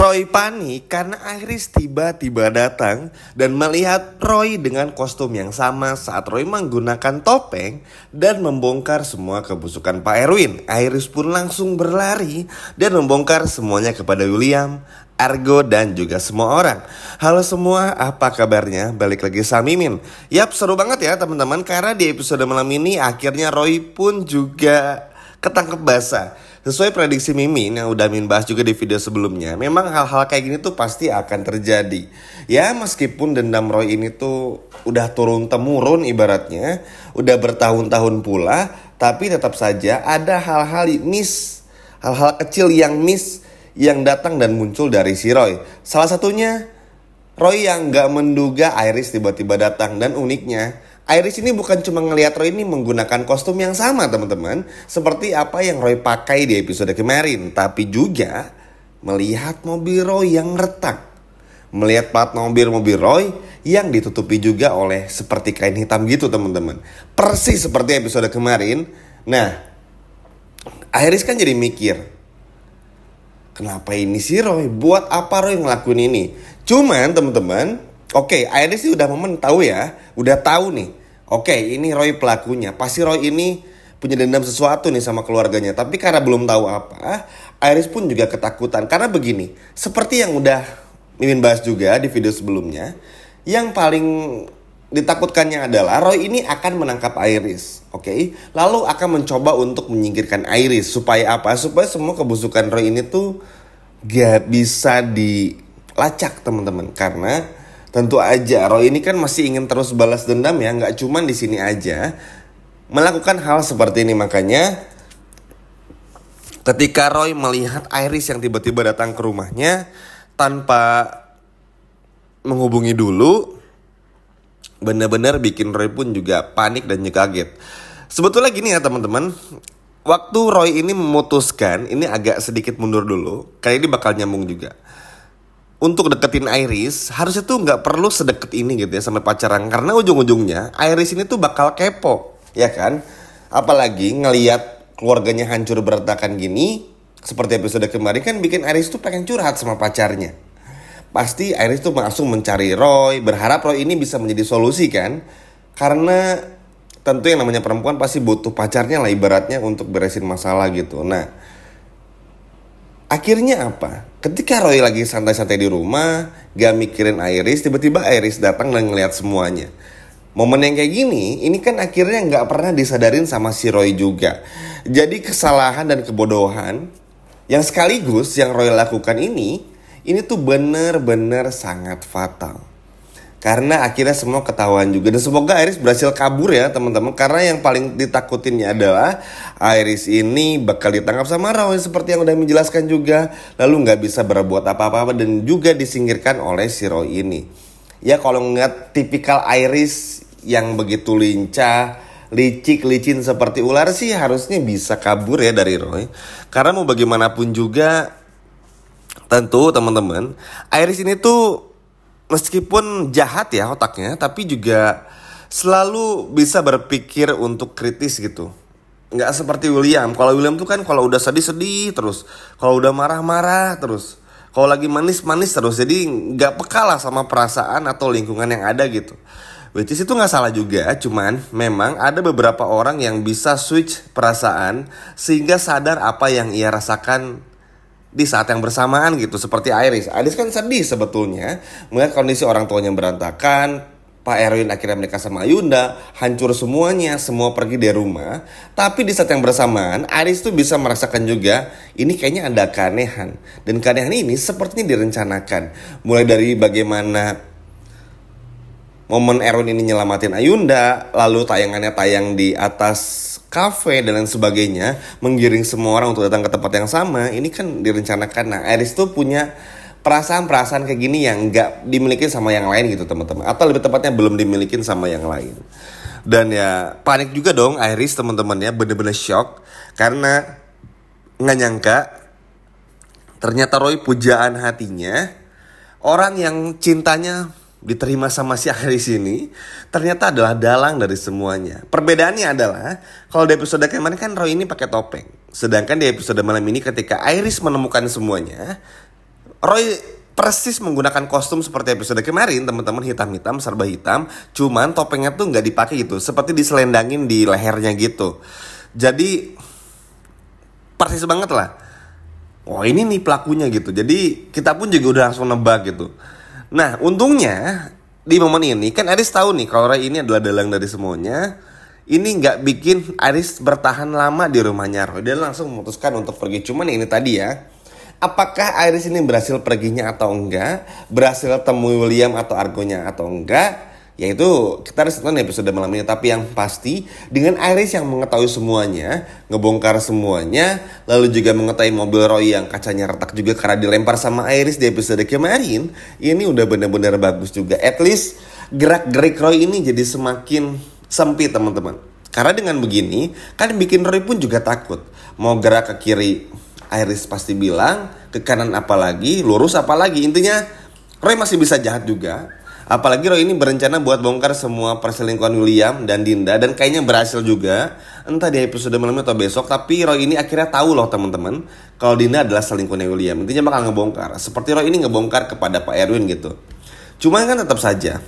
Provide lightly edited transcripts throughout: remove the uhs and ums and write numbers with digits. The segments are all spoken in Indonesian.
Roy panik karena Iris tiba-tiba datang dan melihat Roy dengan kostum yang sama saat Roy menggunakan topeng dan membongkar semua kebusukan Pak Erwin. Iris pun langsung berlari dan membongkar semuanya kepada William, Argo, dan juga semua orang. Halo semua, apa kabarnya? Balik lagi sama Mimin. Yap, seru banget ya teman-teman, karena di episode malam ini akhirnya Roy pun juga ketangkep basah. Sesuai prediksi Mimin yang udah Min bahas juga di video sebelumnya, memang hal-hal kayak gini tuh pasti akan terjadi. Ya, meskipun dendam Roy ini tuh udah turun-temurun ibaratnya, udah bertahun-tahun pula, tapi tetap saja ada hal-hal kecil yang yang datang dan muncul dari si Roy. Salah satunya Roy yang gak menduga Iris tiba-tiba datang, dan uniknya Iris ini bukan cuma ngelihat Roy ini menggunakan kostum yang sama teman-teman, seperti apa yang Roy pakai di episode kemarin, tapi juga melihat mobil Roy yang retak, melihat plat mobil Roy yang ditutupi juga oleh seperti kain hitam gitu teman-teman, persis seperti episode kemarin. Nah, Iris kan jadi mikir, kenapa ini si Roy? Buat apa Roy ngelakuin ini? Cuman teman-teman, oke, Iris sih udah tahu ya, udah tahu nih. Oke, ini Roy pelakunya. Pasti Roy ini punya dendam sesuatu nih sama keluarganya. Tapi karena belum tahu apa, Iris pun juga ketakutan. Karena begini, seperti yang udah Mimin bahas juga di video sebelumnya, yang paling ditakutkannya adalah Roy ini akan menangkap Iris. Oke, lalu akan mencoba untuk menyingkirkan Iris. Supaya apa? Supaya semua kebusukan Roy ini tuh gak bisa dilacak teman-teman. Karena tentu aja Roy ini kan masih ingin terus balas dendam ya, nggak cuman di sini aja melakukan hal seperti ini. Makanya ketika Roy melihat Iris yang tiba-tiba datang ke rumahnya tanpa menghubungi dulu, benar-benar bikin Roy pun juga panik dan juga kaget. Sebetulnya gini ya teman-teman, waktu Roy ini memutuskan, ini agak sedikit mundur dulu, kali ini bakal nyambung juga. Untuk deketin Iris, harusnya tuh gak perlu sedekat ini gitu ya sampai pacaran. Karena ujung-ujungnya Iris ini tuh bakal kepo, ya kan? Apalagi ngelihat keluarganya hancur berantakan gini, seperti episode kemarin kan bikin Iris tuh pengen curhat sama pacarnya. Pasti Iris tuh langsung mencari Roy, berharap Roy ini bisa menjadi solusi kan? Karena tentu yang namanya perempuan pasti butuh pacarnya lah ibaratnya untuk beresin masalah gitu. Nah, akhirnya apa? Ketika Roy lagi santai-santai di rumah, gak mikirin Iris, tiba-tiba Iris datang dan ngeliat semuanya. Momen yang kayak gini, ini kan akhirnya gak pernah disadarin sama si Roy juga. Jadi kesalahan dan kebodohan yang sekaligus yang Roy lakukan ini tuh bener-bener sangat fatal. Karena akhirnya semua ketahuan juga. Dan semoga Iris berhasil kabur ya teman-teman. Karena yang paling ditakutinnya adalah Iris ini bakal ditangkap sama Roy, seperti yang udah menjelaskan juga. Lalu gak bisa berbuat apa-apa dan juga disingkirkan oleh si Roy ini. Ya kalau ngeliat tipikal Iris yang begitu lincah, licin seperti ular sih, harusnya bisa kabur ya dari Roy. Karena mau bagaimanapun juga, tentu teman-teman, Iris ini tuh meskipun jahat ya otaknya, tapi juga selalu bisa berpikir untuk kritis gitu. Nggak seperti William. Kalau William tuh kan kalau udah sedih-sedih terus, kalau udah marah-marah terus, kalau lagi manis-manis terus. Jadi nggak peka lah sama perasaan atau lingkungan yang ada gitu. Which is itu nggak salah juga, cuman memang ada beberapa orang yang bisa switch perasaan sehingga sadar apa yang ia rasakan di saat yang bersamaan gitu. Seperti Iris kan sedih sebetulnya melihat kondisi orang tuanya berantakan, Pak Erwin akhirnya menikah sama Ayunda, hancur semuanya, semua pergi dari rumah. Tapi di saat yang bersamaan Iris tuh bisa merasakan juga ini kayaknya ada keanehan. Dan keanehan ini sepertinya direncanakan. Mulai dari bagaimana momen Erwin ini nyelamatin Ayunda, lalu tayangannya tayang di atas kafe dan lain sebagainya, menggiring semua orang untuk datang ke tempat yang sama. Ini kan direncanakan. Nah, Iris tuh punya perasaan-perasaan kayak gini yang gak dimiliki sama yang lain gitu teman-teman. Atau lebih tepatnya belum dimiliki sama yang lain. Dan ya panik juga dong Iris teman-teman ya, bener-bener shock. Karena gak nyangka ternyata Roy pujaan hatinya, orang yang cintanya diterima sama si Iris ini ternyata adalah dalang dari semuanya. Perbedaannya adalah kalau di episode kemarin kan Roy ini pakai topeng, sedangkan di episode malam ini ketika Iris menemukan semuanya, Roy persis menggunakan kostum seperti episode kemarin, teman-teman, hitam-hitam, serba hitam. Cuman topengnya tuh nggak dipakai gitu, seperti diselendangin di lehernya gitu. Jadi persis banget lah. Oh ini nih pelakunya gitu. Jadi kita pun juga udah langsung nebak gitu. Nah untungnya di momen ini kan Aris tahu nih kalau Roy ini adalah dalang dari semuanya. Ini nggak bikin Aris bertahan lama di rumahnya Roy. Dia langsung memutuskan untuk pergi. Cuman ini tadi ya, apakah Iris ini berhasil perginya atau enggak, berhasil temui William atau Argonya atau enggak, yaitu kita harus tonton episode malam ini. Tapi yang pasti dengan Iris yang mengetahui semuanya, ngebongkar semuanya, lalu juga mengetahui mobil Roy yang kacanya retak juga karena dilempar sama Iris di episode kemarin, ini udah benar-benar bagus juga. At least gerak-gerik Roy ini jadi semakin sempit, teman-teman. Karena dengan begini kan bikin Roy pun juga takut. Mau gerak ke kiri Iris pasti bilang, ke kanan apalagi, lurus apalagi. Intinya Roy masih bisa jahat juga. Apalagi Roy ini berencana buat bongkar semua perselingkuhan William dan Dinda. Dan kayaknya berhasil juga, entah di episode malam atau besok. Tapi Roy ini akhirnya tahu loh teman-teman, kalau Dinda adalah selingkuhannya William. Intinya bakal ngebongkar, seperti Roy ini ngebongkar kepada Pak Erwin gitu. Cuman kan tetap saja,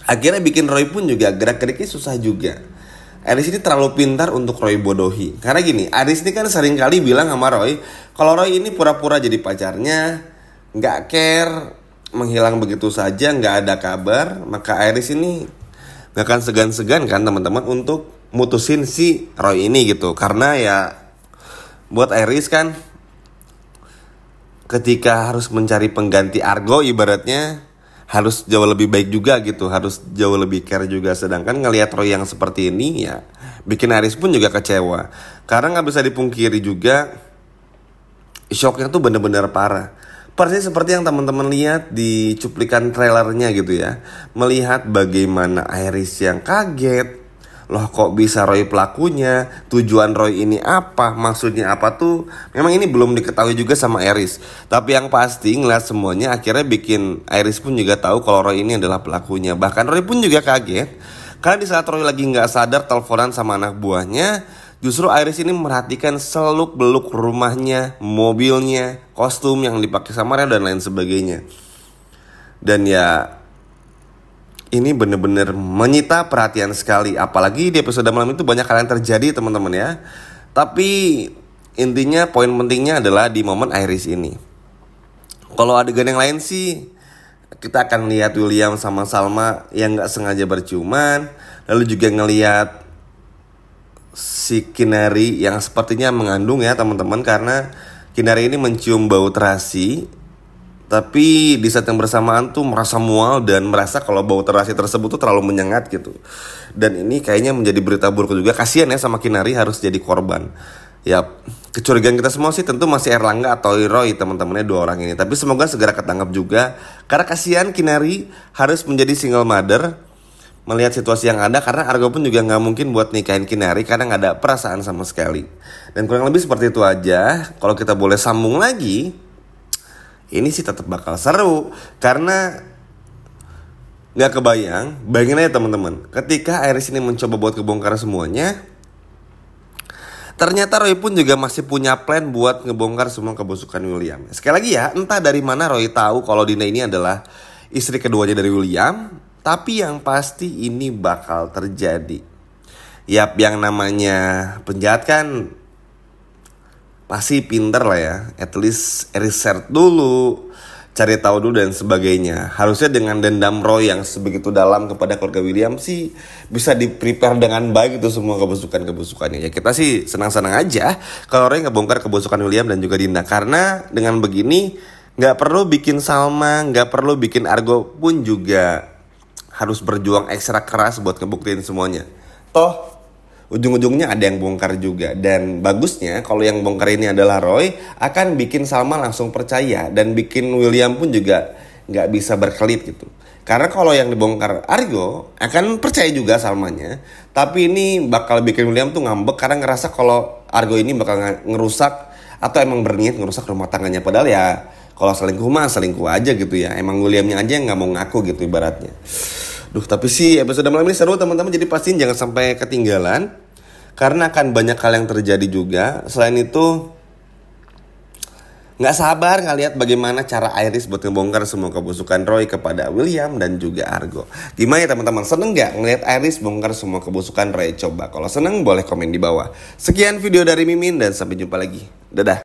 akhirnya bikin Roy pun juga gerak-geriknya susah juga. Aris ini terlalu pintar untuk Roy bodohi. Karena gini, Aris ini kan sering kali bilang sama Roy, kalau Roy ini pura-pura jadi pacarnya, gak care, menghilang begitu saja, gak ada kabar. Maka Aris ini gak akan segan-segan kan teman-teman untuk mutusin si Roy ini gitu. Karena ya buat Aris kan, ketika harus mencari pengganti Argo ibaratnya, harus jauh lebih baik juga gitu, harus jauh lebih care juga. Sedangkan ngelihat Roy yang seperti ini ya bikin Aris pun juga kecewa. Karena gak bisa dipungkiri juga, shocknya tuh bener-bener parah. Persis seperti yang teman-teman lihat di cuplikan trailernya gitu ya. Melihat bagaimana Iris yang kaget, loh kok bisa Roy pelakunya, tujuan Roy ini apa, maksudnya apa tuh. Memang ini belum diketahui juga sama Iris. Tapi yang pasti ngeliat semuanya akhirnya bikin Iris pun juga tahu kalau Roy ini adalah pelakunya. Bahkan Roy pun juga kaget, karena di saat Roy lagi gak sadar teleponan sama anak buahnya, justru Iris ini merhatikan seluk beluk rumahnya, mobilnya, kostum yang dipakai sama Reo dan lain sebagainya. Dan ya ini bener-bener menyita perhatian sekali. Apalagi di episode malam itu banyak hal yang terjadi teman-teman ya. Tapi intinya poin pentingnya adalah di momen Iris ini. Kalau adegan yang lain sih, kita akan lihat William sama Salma yang gak sengaja berciuman. Lalu juga ngelihat si Kinari yang sepertinya mengandung ya teman-teman. Karena Kinari ini mencium bau terasi, tapi di saat yang bersamaan tuh merasa mual dan merasa kalau bau terasi tersebut tuh terlalu menyengat gitu. Dan ini kayaknya menjadi berita buruk juga. Kasian ya sama Kinari harus jadi korban. Ya kecurigaan kita semua sih tentu masih Erlangga atau Roy, teman-temannya dua orang ini. Tapi semoga segera ketangkap juga. Karena kasihan Kinari harus menjadi single mother melihat situasi yang ada. Karena Argo pun juga gak mungkin buat nikahin Kinari karena gak ada perasaan sama sekali. Dan kurang lebih seperti itu aja. Kalau kita boleh sambung lagi, ini sih tetap bakal seru. Karena gak kebayang, bayangin aja teman-teman, ketika Iris ini mencoba buat kebongkar semuanya, ternyata Roy pun juga masih punya plan buat ngebongkar semua kebusukan William. Sekali lagi ya, entah dari mana Roy tahu kalau Dinda ini adalah istri keduanya dari William. Tapi yang pasti ini bakal terjadi. Yap, yang namanya penjahat kan pasti pinter lah ya. At least research dulu, cari tahu dulu dan sebagainya. Harusnya dengan dendam Roy yang sebegitu dalam kepada keluarga William sih bisa di-prepare dengan baik itu semua kebusukan-kebusukannya. Ya kita sih senang-senang aja kalau Roy ngebongkar kebusukan William dan juga Dinda. Karena dengan begini gak perlu bikin Salma, gak perlu bikin Argo pun juga harus berjuang ekstra keras buat ngebuktiin semuanya. Toh ujung-ujungnya ada yang bongkar juga. Dan bagusnya kalau yang bongkar ini adalah Roy, akan bikin Salma langsung percaya. Dan bikin William pun juga gak bisa berkelit gitu. Karena kalau yang dibongkar Argo, akan percaya juga Salmanya. Tapi ini bakal bikin William tuh ngambek karena ngerasa kalau Argo ini bakal ngerusak atau emang berniat ngerusak rumah tangganya. Padahal ya kalau selingkuh mah selingkuh aja gitu ya. Emang Williamnya aja yang gak mau ngaku gitu ibaratnya. Tapi sih episode malam ini seru teman-teman. Jadi pastiin jangan sampai ketinggalan, karena akan banyak hal yang terjadi juga. Selain itu Nggak sabar ngeliat bagaimana cara Iris buat ngebongkar semua kebusukan Roy kepada William dan juga Argo. Gimana ya teman-teman, seneng nggak ngeliat Iris bongkar semua kebusukan Roy? Coba kalau seneng boleh komen di bawah. Sekian video dari Mimin dan sampai jumpa lagi. Dadah.